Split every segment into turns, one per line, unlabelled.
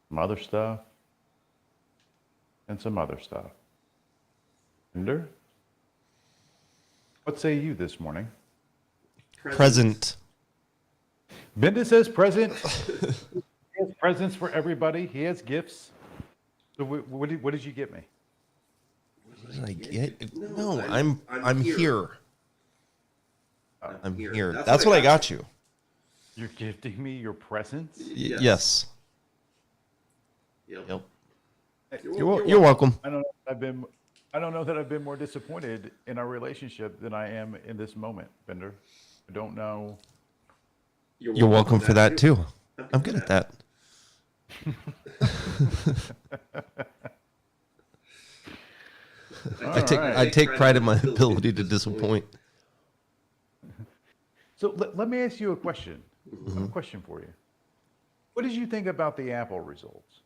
some other stuff, and some other stuff. Ender, what say you this morning?
Present.
Benda says present. He has presents for everybody. He has gifts. So what did you get me?
What did I get? No, I'm here. I'm here. That's what I got you.
You're gifting me your presents?
Yes.
Yep.
You're welcome.
I don't know that I've been more disappointed in our relationship than I am in this moment, Bender. I don't know.
You're welcome for that too. I'm good at that. I take pride in my ability to disappoint.
So let me ask you a question. A question for you. What did you think about the Apple results?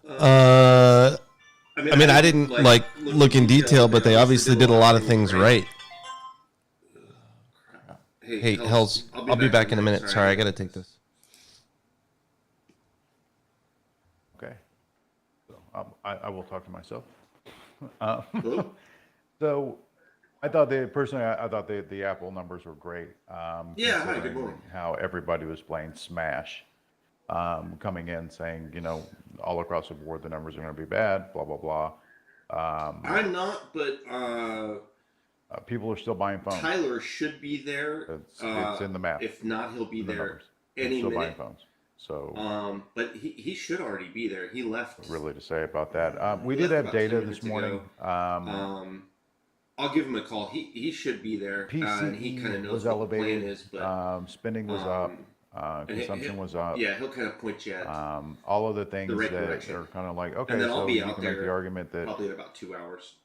I mean, I didn't like look in detail, but they obviously did a lot of things right. Hey, Hells, I'll be back in a minute. Sorry, I gotta take this.
Okay. So I will talk to myself.
Hello?
So I thought I thought the Apple numbers were great.
Yeah, hi, good
Considering
morning.
how everybody was playing Smash, coming in saying, all across the board the numbers are going to be bad, blah blah blah.
I'm not, but
People are still buying phones.
Tyler should be there.
It's in the map,
If not, he'll be
in the
there
numbers. They're
any
still buying
minute.
phones. So
But he should already be there. He left.
really to say about that. We
He
did
left
have
about 10
data
minutes
this morning.
I'll give him a call. He should be there, and he kind of
PCE
knows
was
what the plan
elevated.
is. But
Spending was up.
and
Consumption was up.
yeah, he'll kind of point you at
All of the
the
things
right
that
direction.
are kind of like, okay,
And then I'll
so
be
you
out
can make the
there
argument that
probably in about 2 hours.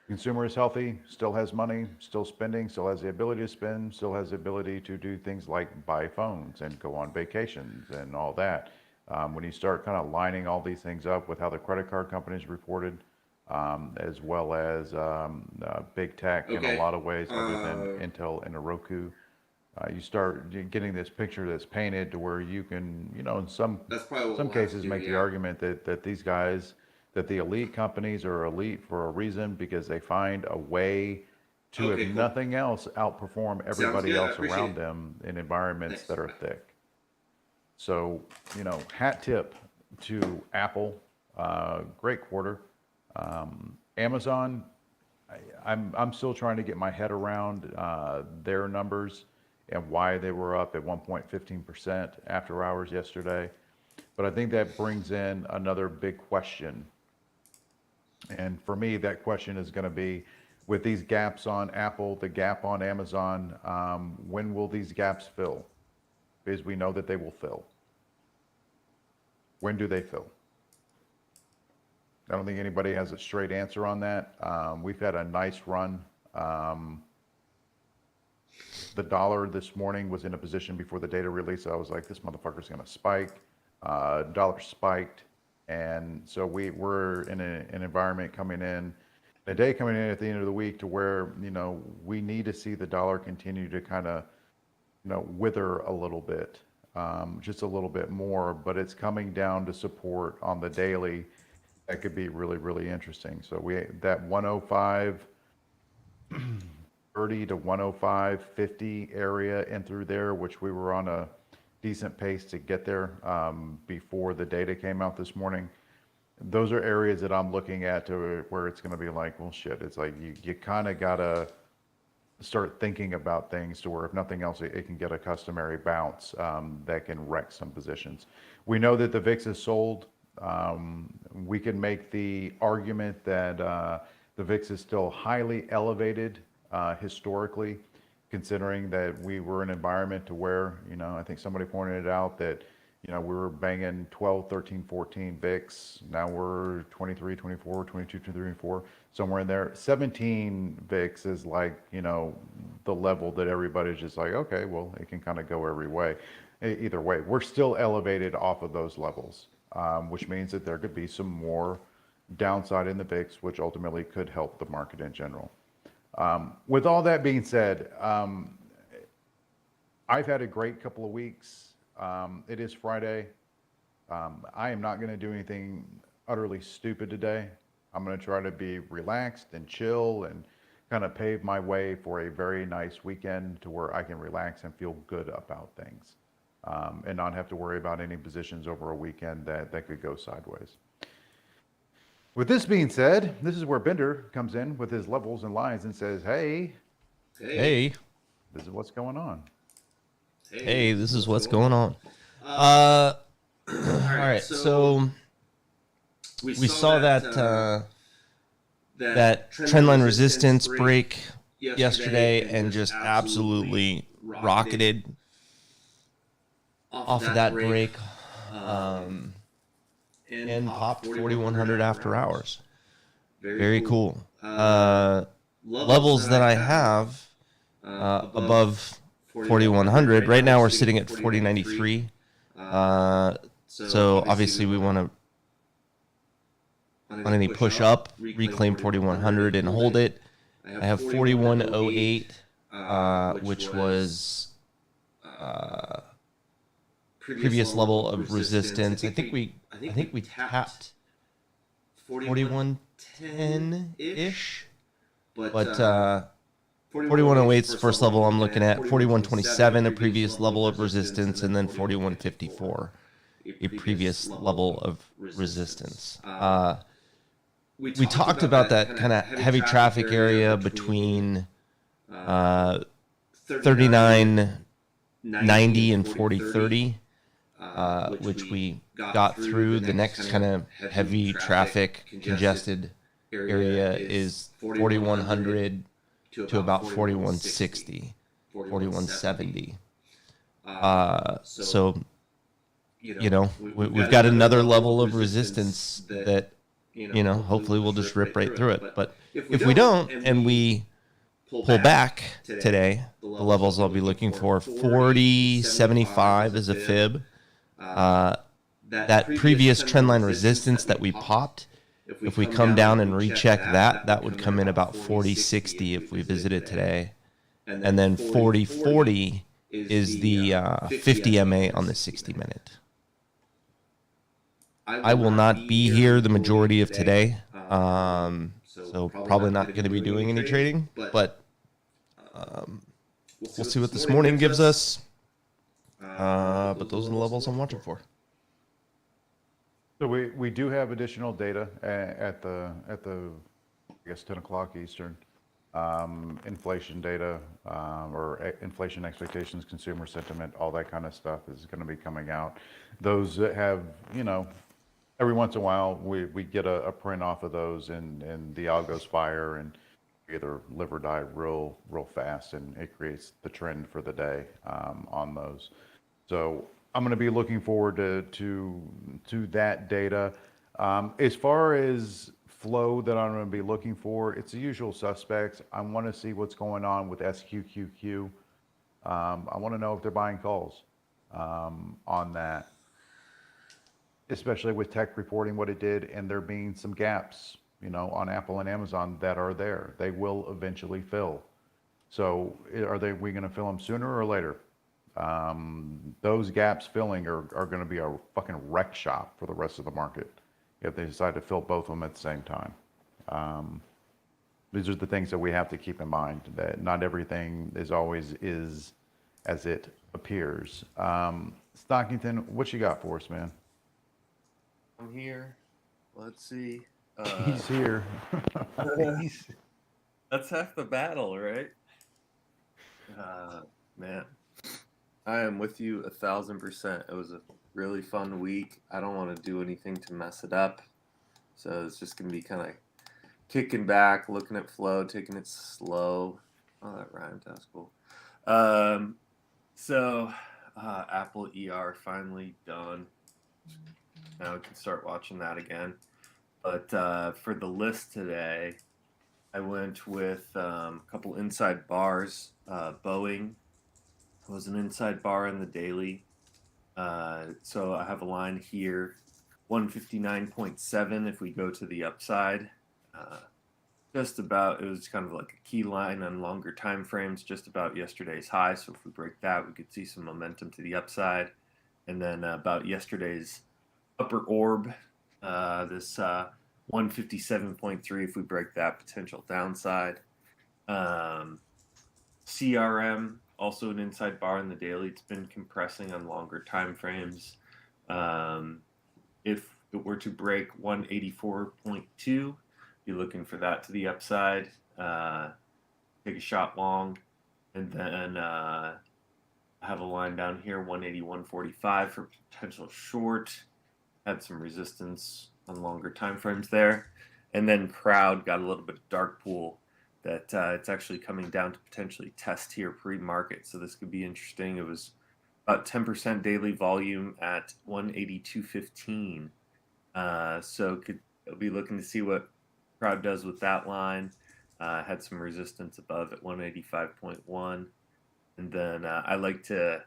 consumer is healthy, still has money, still spending, still has the ability to spend, still has the ability to do things like buy phones and go on vacations and all that. When you start kind of lining all these things up with how the credit card companies reported, as well as big tech in a
Okay.
lot of ways, other than Intel and Roku, you start getting this picture that's painted to where you can, in
That's probably what
some
we'll have to
cases
do.
make the
Yeah.
argument that these guys, that the elite companies are elite for a reason because they find a way to,
Okay.
if
Cool.
nothing else, outperform everybody
good. I
else
appreciate
around
it.
them in environments
Thanks.
that are thick. So, hat tip to Apple, great quarter. Amazon, I'm still trying to get my head around their numbers and why they were up at 1.15% after hours yesterday. But I think that brings in another big question. And for me, that question is going to be, with these gaps on Apple, the gap on Amazon, when will these gaps fill? Because we know that they will fill. When do they fill? I don't think anybody has a straight answer on that. We've had a nice run. The dollar this morning was in a position before the data release. I was like, this motherfucker's going to spike. Dollar spiked. And so we're in an environment coming in, a day coming in at the end of the week to where, we need to see the dollar continue to kind of, wither a little bit, just a little bit more. But it's coming down to support on the daily. That could be really, really interesting. So that 105 30 to 105.50 area and through there, which we were on a decent pace to get there before the data came out this morning. Those are areas that I'm looking at to where it's going to be like, well, shit. It's like you kind of gotta start thinking about things to where, if nothing else, it can get a customary bounce that can wreck some positions. We know that the VIX is sold. We can make the argument that the VIX is still highly elevated historically, considering that we were in an environment to where, I think somebody pointed it out that, we were banging 12, 13, 14 VIX. Now we're 23, 24, 22, 23, 24, somewhere in there. 17 VIX is like, the level that everybody's just like, okay, well, it can kind of go every way. Either way, we're still elevated off of those levels, which means that there could be some more downside in the VIX, which ultimately could help the market in general. With all that being said, I've had a great couple of weeks. It is Friday. I am not going to do anything utterly stupid today. I'm going to try to be relaxed and chill and kind of pave my way for a very nice weekend to where I can relax and feel good about things, and not have to worry about any positions over a weekend that could go sideways. With this being said, this is where Bender comes in with his levels and lines and says, hey,
Hey,
Hey,
this is what's going on.
hey, this is what's going on. All right, so we saw that trendline resistance break yesterday and just absolutely rocketed off of that break, and popped 4100 after hours. Very cool. Levels that I have above 4100. Right now we're sitting at 4093. So obviously we want to on any push up, reclaim 4100 and hold it. I have 4108, which was previous level of resistance. I think we tapped 4110 ish, but 4108 is the first level I'm looking at. 4127, a previous level of resistance, and then 4154, a previous level of resistance. We talked about that kind of heavy traffic area between 3990 and 4030, which we got through. The next kind of heavy traffic congested area is 4100 to about 4160, 4170. So, we've got another level of resistance that, hopefully we'll just rip right through it. But if we don't and we pull back today, the levels I'll be looking for, 4075 is a fib. That previous trendline resistance that we popped, if we come down and recheck that would come in about 4060 if we visit it today. And then 4040 is the 50 MA on the 60 minute. I will not be here the majority of today, so probably not going to be doing any trading, but we'll see what this morning gives us. But those are the levels I'm watching for.
So we do have additional data at the I guess 10 o'clock Eastern, inflation data, or inflation expectations, consumer sentiment, all that kind of stuff is going to be coming out. Those that have, every once in a while we get a print off of those and the algos fire and either live or die real fast, and it creates the trend for the day on those. So I'm going to be looking forward to that data. As far as flow that I'm going to be looking for, it's the usual suspects. I want to see what's going on with SQQQ. I want to know if they're buying calls on that, especially with tech reporting what it did, and there being some gaps, on Apple and Amazon that are there. They will eventually fill. So we going to fill them sooner or later? Those gaps filling are going to be a fucking wreck shop for the rest of the market if they decide to fill both of them at the same time. These are the things that we have to keep in mind, that not everything is always as it appears. Stockington, what you got for us, man?
I'm here. Let's see.
He's here.
That's half the battle, right? Man, I am with you 1,000%. It was a really fun week. I don't want to do anything to mess it up, so it's just gonna be kind of kicking back, looking at flow, taking it slow. Oh, that rhymed. That's cool. So Apple ER finally done. Now we can start watching that again. But for the list today, I went with a couple inside bars. Boeing was an inside bar in the daily. So I have a line here, 159.7 if we go to the upside. Just about, it was kind of like a key line on longer time frames, just about yesterday's high. So if we break that, we could see some momentum to the upside. And then about yesterday's upper orb, this 157.3 if we break that potential downside. CRM, also an inside bar in the daily. It's been compressing on longer time frames. If it were to break 184.2, be looking for that to the upside. Take a shot long, and then I have a line down here, 181.45 for potential short. Had some resistance on longer time frames there, and then crowd got a little bit of dark pool that it's actually coming down to potentially test here pre-market. So this could be interesting. It was about 10% daily volume at 182.15. So I'll be looking to see what crowd does with that line. Had some resistance above at 185.1. And then I like to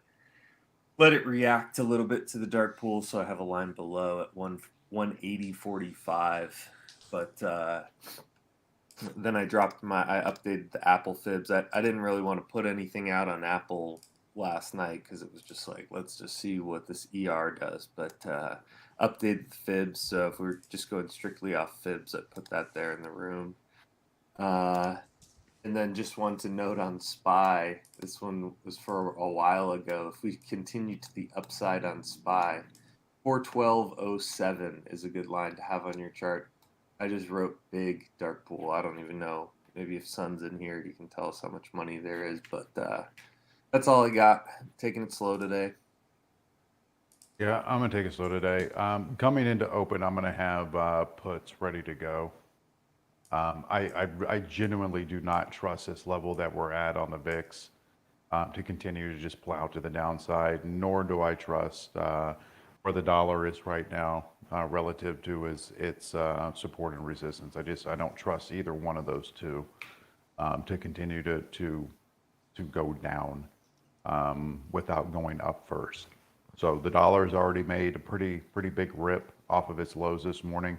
let it react a little bit to the dark pool. So I have a line below at 180.45. But then I updated the Apple fibs. I didn't really want to put anything out on Apple last night because it was just like, let's just see what this ER does. But updated the fibs. So if we're just going strictly off fibs, I put that there in the room. And then just one to note on SPY. This one was for a while ago. If we continue to the upside on SPY, 412.07 is a good line to have on your chart. I just wrote big dark pool. I don't even know. Maybe if Sun's in here, he can tell us how much money there is. But that's all I got. Taking it slow today.
Yeah, I'm gonna take it slow today. Coming into open, I'm gonna have puts ready to go. I genuinely do not trust this level that we're at on the VIX to continue to just plow to the downside, nor do I trust where the dollar is right now relative to its support and resistance. I don't trust either one of those two to continue to go down without going up first. So the dollar's already made a pretty big rip off of its lows this morning.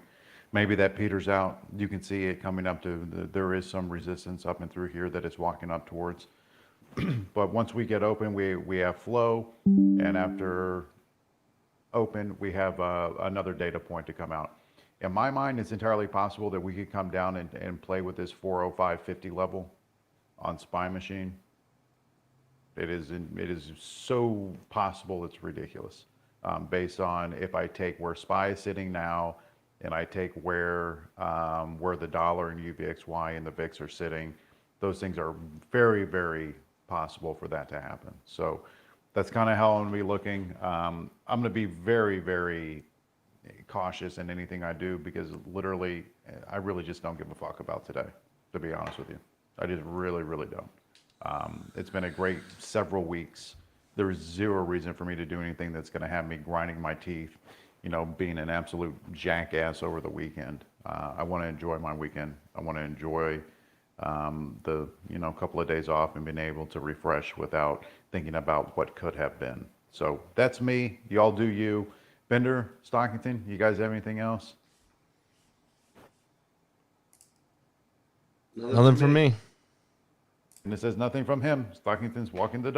Maybe that peters out. You can see it coming up to, there is some resistance up and through here that it's walking up towards. But once we get open, we have flow, and after open, we have another data point to come out. In my mind, it's entirely possible that we could come down and play with this 405.50 level on SPY machine. It is so possible it's ridiculous. Based on if I take where SPY is sitting now, and I take where the dollar and UVXY and the VIX are sitting, those things are very, very possible for that to happen. So that's kind of how I'm going to be looking. I'm going to be very, very cautious in anything I do because literally, I really just don't give a fuck about today, to be honest with you. I just really, really don't. It's been a great several weeks. There is zero reason for me to do anything that's going to have me grinding my teeth, being an absolute jackass over the weekend. I want to enjoy my weekend. I want to enjoy the couple of days off and being able to refresh without thinking about what could have been. So that's me. Y'all do you. Bender, Stockington, you guys have anything else?
Nothing from me.
And it says nothing from him. Stockington's walking the dog.